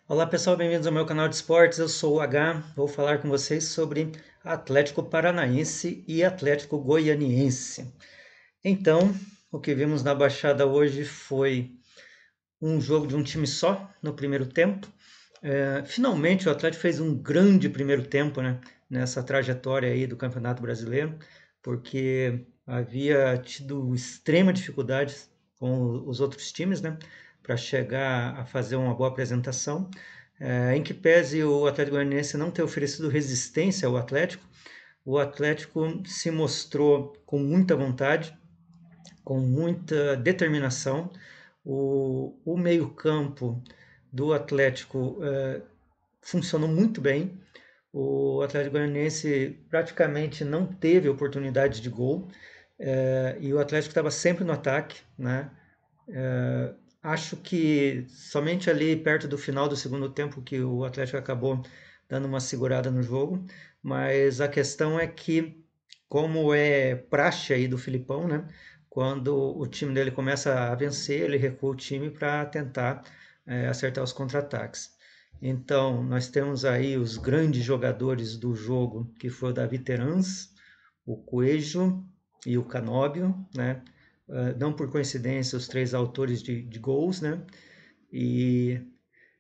Olá pessoal, bem-vindos ao meu canal de esportes. Eu sou o H. Vou falar com vocês sobre Atlético Paranaense e Atlético Goianiense. Então, o que vimos na Baixada hoje foi um jogo de um time só no primeiro tempo. Finalmente o Atlético fez um grande primeiro tempo, né, nessa trajetória aí do Campeonato Brasileiro, porque havia tido extrema dificuldade com os outros times, né, para chegar a fazer uma boa apresentação. Em que pese o Atlético Goianiense não ter oferecido resistência ao Atlético, o Atlético se mostrou com muita vontade, com muita determinação. O meio-campo do Atlético funcionou muito bem. O Atlético Goianiense praticamente não teve oportunidade de gol e o Atlético estava sempre no ataque, né? Acho que somente ali perto do final do segundo tempo que o Atlético acabou dando uma segurada no jogo, mas a questão é que, como é praxe aí do Filipão, né? Quando o time dele começa a vencer, ele recua o time para tentar acertar os contra-ataques. Então, nós temos aí os grandes jogadores do jogo, que foi o Davi Terans, o Coelho e o Canóbio, né? Não por coincidência, os três autores de gols, né? E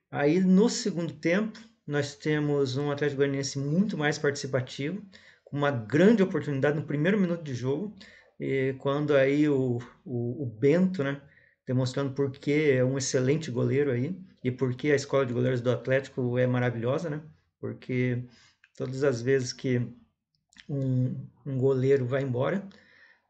aí no segundo tempo, nós temos um Atlético Goianiense muito mais participativo, com uma grande oportunidade no primeiro minuto de jogo, e quando aí o Bento, né, demonstrando por que é um excelente goleiro aí, e por que a escola de goleiros do Atlético é maravilhosa, né? Porque todas as vezes que um goleiro vai embora,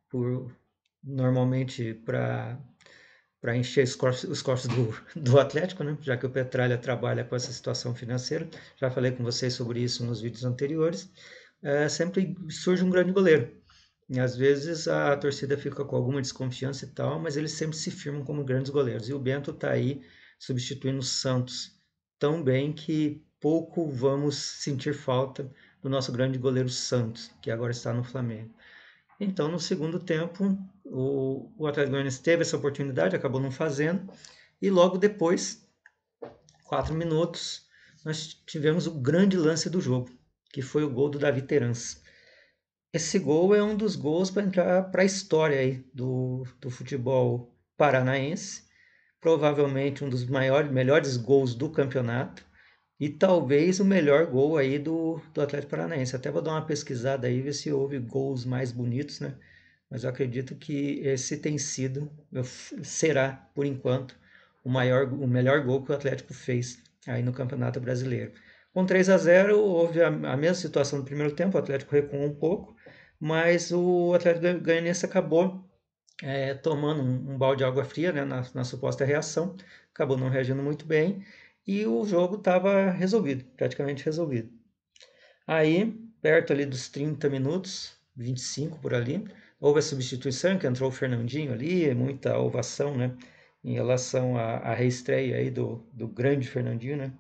por, normalmente para encher os cofres do Atlético, né? Já que o Petralha trabalha com essa situação financeira. Já falei com vocês sobre isso nos vídeos anteriores. Sempre surge um grande goleiro. E às vezes a torcida fica com alguma desconfiança e tal, mas eles sempre se firmam como grandes goleiros. E o Bento está aí substituindo o Santos tão bem que pouco vamos sentir falta do nosso grande goleiro Santos, que agora está no Flamengo. Então, no segundo tempo, o Atlético Goianiense teve essa oportunidade, acabou não fazendo, e logo depois, 4 minutos, nós tivemos o grande lance do jogo, que foi o gol do Davi Terans. Esse gol é um dos gols para entrar para a história aí do futebol paranaense, provavelmente um dos melhores gols do campeonato, e talvez o melhor gol aí do Atlético Paranaense. Até vou dar uma pesquisada aí, ver se houve gols mais bonitos, né? Mas eu acredito que esse tem sido, será, por enquanto, o melhor gol que o Atlético fez aí no Campeonato Brasileiro. Com 3-0 houve a mesma situação no primeiro tempo, o Atlético recuou um pouco, mas o Atlético Goianiense acabou tomando um balde de água fria, né, na suposta reação, acabou não reagindo muito bem e o jogo estava resolvido, praticamente resolvido. Aí, perto ali dos 30 minutos, 25 por ali, houve a substituição, que entrou o Fernandinho ali, muita ovação, né, em relação à reestreia aí do grande Fernandinho, né,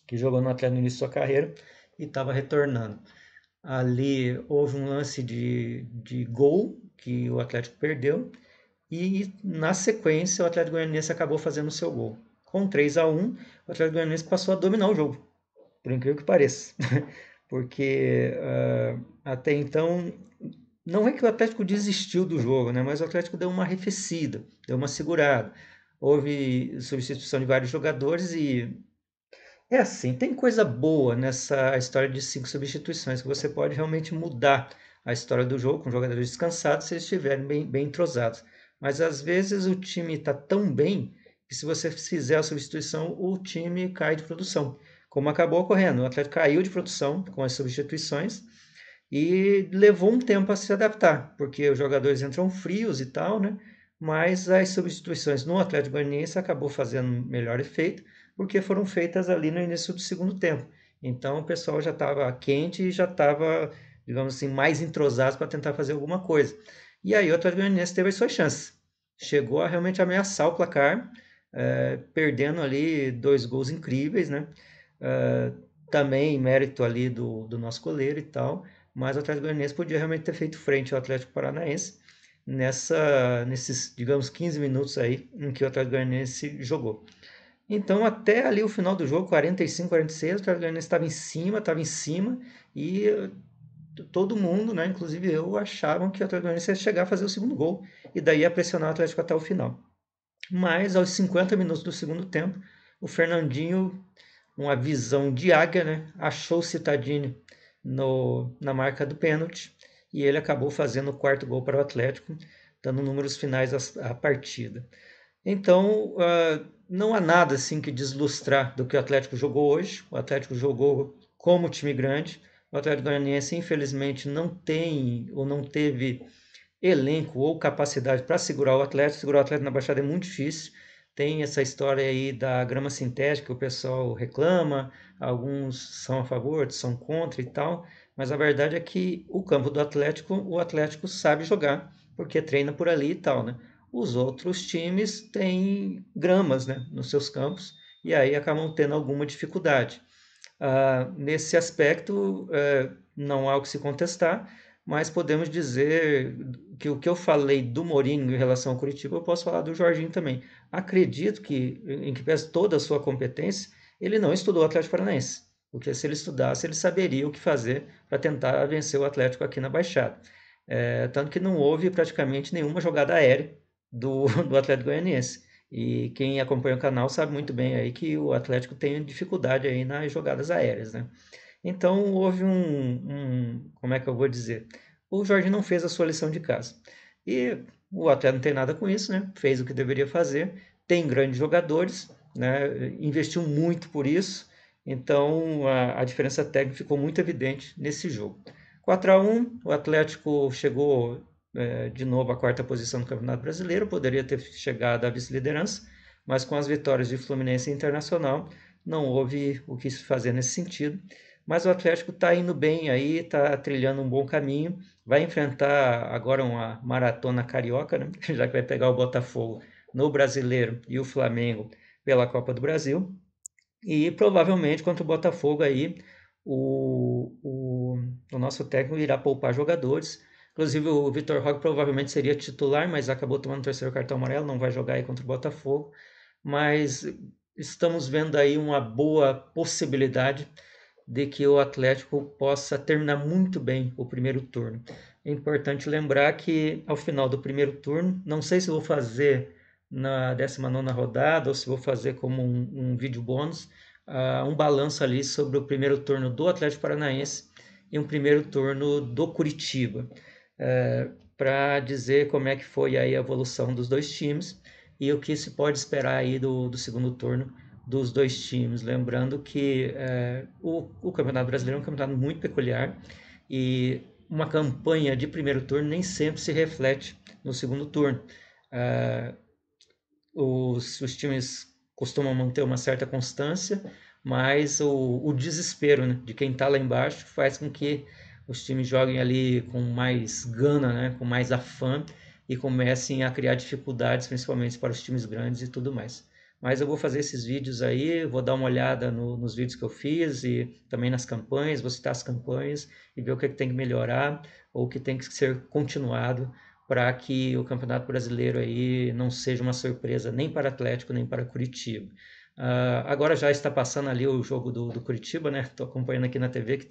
que jogou no Atlético no início da sua carreira e estava retornando. Ali houve um lance de gol que o Atlético perdeu e na sequência o Atlético Goianiense acabou fazendo o seu gol. Com 3-1, o Atlético Goianiense passou a dominar o jogo, por incrível que pareça. Porque até então, não é que o Atlético desistiu do jogo, né? Mas o Atlético deu uma arrefecida, deu uma segurada. Houve substituição de vários jogadores e é assim, tem coisa boa nessa história de 5 substituições, que você pode realmente mudar a história do jogo com jogadores descansados se eles estiverem bem entrosados. Mas às vezes o time está tão bem que se você fizer a substituição, o time cai de produção. Como acabou ocorrendo, o Atlético caiu de produção com as substituições e levou um tempo a se adaptar, porque os jogadores entram frios e tal, né? Mas as substituições no Atlético Goianiense acabou fazendo melhor efeito, porque foram feitas ali no início do segundo tempo. Então o pessoal já estava quente e já estava, digamos assim, mais entrosado para tentar fazer alguma coisa. E aí o Atlético Goianiense teve as suas chances. Chegou a realmente ameaçar o placar, perdendo ali 2 gols incríveis, né? Eh, Também mérito ali do nosso goleiro e tal, mas o Atlético Goianiense podia realmente ter feito frente ao Atlético Paranaense nesses, digamos, 15 minutos aí em que o Atlético Goianiense jogou. Então, até ali o final do jogo, 45, 46, o Atlético Goianiense estava em cima, e todo mundo, né, inclusive eu, achavam que o Atlético Goianiense ia chegar a fazer o segundo gol, e daí ia pressionar o Atlético até o final. Mas aos 50 minutos do segundo tempo, o Fernandinho, uma visão de águia, né, achou o Cittadini na marca do pênalti, e ele acabou fazendo o quarto gol para o Atlético, dando números finais à partida. Então, não há nada assim que deslustrar do que o Atlético jogou hoje. O Atlético jogou como time grande. O Atlético Goianiense, infelizmente, não tem ou não teve elenco ou capacidade para segurar o Atlético. Segurar o Atlético na Baixada é muito difícil. Tem essa história aí da grama sintética que o pessoal reclama, alguns são a favor, outros são contra e tal, mas a verdade é que o Atlético sabe jogar, porque treina por ali e tal, né? Os outros times têm gramas, né, nos seus campos, e aí acabam tendo alguma dificuldade. Nesse aspecto, não há o que se contestar, mas podemos dizer que o que eu falei do Mourinho em relação ao Curitiba, eu posso falar do Jorginho também. Acredito que, em que pese toda a sua competência, ele não estudou o Atlético Paranaense, porque se ele estudasse, ele saberia o que fazer para tentar vencer o Atlético aqui na Baixada. Tanto que não houve praticamente nenhuma jogada aérea do Atlético Goianiense. E quem acompanha o canal sabe muito bem aí que o Atlético tem dificuldade aí nas jogadas aéreas, né? Então houve como é que eu vou dizer? O Jorge não fez a sua lição de casa. E o Atlético não tem nada com isso, né? Fez o que deveria fazer. Tem grandes jogadores, né? Investiu muito por isso. Então a diferença técnica ficou muito evidente nesse jogo. 4-1, o Atlético chegou de novo à quarta posição no Campeonato Brasileiro, poderia ter chegado à vice-liderança, mas com as vitórias de Fluminense e Internacional, não houve o que se fazer nesse sentido. Mas o Atlético está indo bem aí, está trilhando um bom caminho, vai enfrentar agora uma maratona carioca, né? Já que vai pegar o Botafogo no Brasileiro e o Flamengo pela Copa do Brasil. E provavelmente contra o Botafogo aí, o nosso técnico irá poupar jogadores. Inclusive o Vitor Roque provavelmente seria titular, mas acabou tomando o terceiro cartão amarelo, não vai jogar aí contra o Botafogo. Mas estamos vendo aí uma boa possibilidade de que o Atlético possa terminar muito bem o primeiro turno. É importante lembrar que ao final do primeiro turno, não sei se vou fazer na 19ª rodada ou se vou fazer como um vídeo bônus, um balanço ali sobre o primeiro turno do Atlético Paranaense e um primeiro turno do Curitiba, para dizer como é que foi aí a evolução dos dois times e o que se pode esperar aí do segundo turno dos dois times. Lembrando que o Campeonato Brasileiro é um campeonato muito peculiar e uma campanha de primeiro turno nem sempre se reflete no segundo turno. Os times costumam manter uma certa constância, mas o desespero, né, de quem está lá embaixo faz com que os times joguem ali com mais gana, né, com mais afã e comecem a criar dificuldades, principalmente para os times grandes e tudo mais. Mas eu vou fazer esses vídeos aí, vou dar uma olhada nos vídeos que eu fiz e também nas campanhas, vou citar as campanhas e ver o que tem que melhorar ou o que tem que ser continuado para que o Campeonato Brasileiro aí não seja uma surpresa nem para Atlético nem para Curitiba. Agora já está passando ali o jogo do Curitiba, né? Estou acompanhando aqui na TV que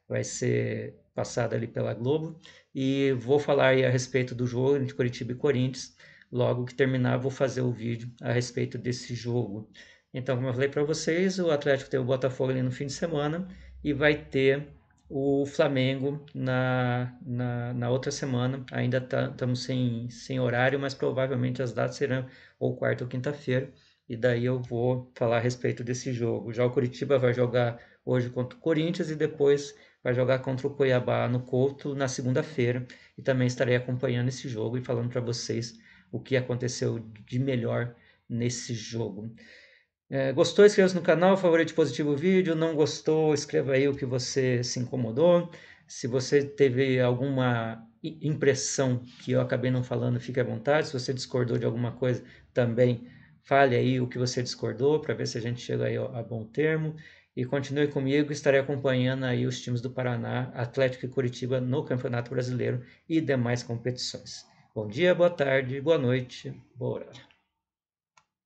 vai ser passado ali pela Globo e vou falar aí a respeito do jogo entre Curitiba e Corinthians. Logo que terminar, vou fazer o vídeo a respeito desse jogo. Então, como eu falei para vocês, o Atlético tem o Botafogo ali no fim de semana e vai ter o Flamengo na outra semana. Ainda estamos sem horário, mas provavelmente as datas serão ou quarta ou quinta-feira. E daí eu vou falar a respeito desse jogo. Já o Curitiba vai jogar hoje contra o Corinthians e depois vai jogar contra o Cuiabá no Couto na segunda-feira. E também estarei acompanhando esse jogo e falando para vocês o que aconteceu de melhor nesse jogo. Gostou? Inscreva-se no canal, favorite positivo o vídeo. Não gostou? Escreva aí o que você se incomodou. Se você teve alguma impressão que eu acabei não falando, fique à vontade. Se você discordou de alguma coisa, também fale aí o que você discordou, para ver se a gente chega aí a bom termo. E continue comigo, estarei acompanhando aí os times do Paraná, Atlético e Curitiba no Campeonato Brasileiro e demais competições. Bom dia, boa tarde, boa noite, boa hora.